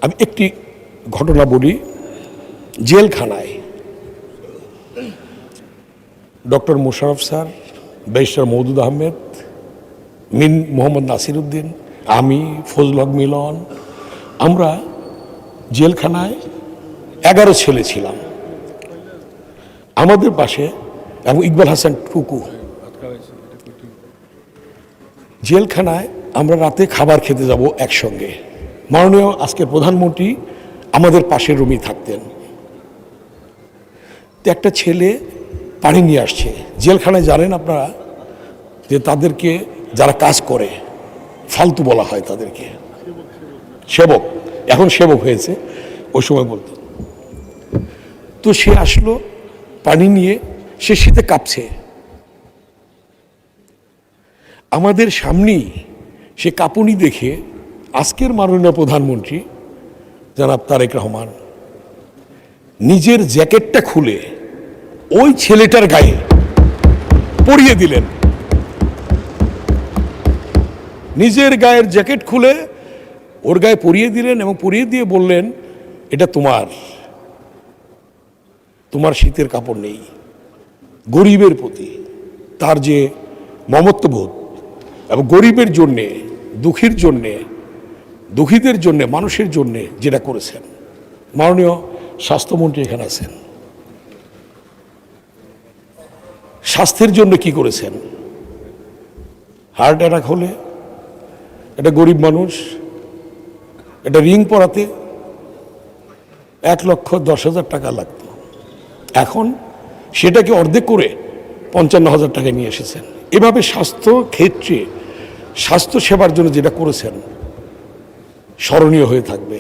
আমি একটি ঘটনা বলি। জেলখানায় doctor Mosharraf sir, barrister Moudud Ahmed, Mohammad Nasir Uddin, আমি, ফজল হক মিলন, আমরা জেলখানায় 11 ছেলে ছিলাম। আমাদের পাশে এবং ইকবাল হাসান টুকু। জেলখানায় আমরা রাতে খাবার খেতে যাব একসঙ্গে। মাননীয় আজকের প্রধানমন্ত্রী আমাদের পাশের রুমই থাকতেন। তো একটা ছেলে পানি নিয়ে আসছে। জেলখানায় জানেন আপনারা যে তাদেরকে যারা কাজ করে ফালতু বলা হয়, তাদেরকে সেবক, এখন সেবক হয়েছে, ওই সময় বলতো। তো সে আসলো পানি নিয়ে, সে শীতে কাঁপছে। আমাদের সামনেই সে কাঁপুনি দেখে আজকের মাননীয় প্রধানমন্ত্রী জনাব তারেক রহমান নিজের জ্যাকেটটা খুলে ওই ছেলেটার গায়ে পরিয়ে দিলেন। নিজের গায়ের জ্যাকেট খুলে ওর গায়ে পরিয়ে দিলেন এবং পরিয়ে দিয়ে বললেন, এটা তোমার শীতের কাপড় নেই। গরিবের প্রতি তার যে মমত্ববোধ এবং গরিবের জন্যে, দুঃখীর জন্যে, দুঃখীদের জন্যে, মানুষের জন্যে যেটা করেছেন। মাননীয় স্বাস্থ্যমন্ত্রী এখানে আছেন, স্বাস্থ্যের জন্য কি করেছেন? হার্ট অ্যাটাক হলে একটা গরিব মানুষ একটা রিং পরাতে 1,10,000 টাকা লাগতো, এখন সেটাকে অর্ধেক করে 55,000 টাকায় নিয়ে এসেছেন। এভাবে স্বাস্থ্য ক্ষেত্রে, স্বাস্থ্য সেবার জন্য যেটা করেছেন স্মরণীয় হয়ে থাকবে।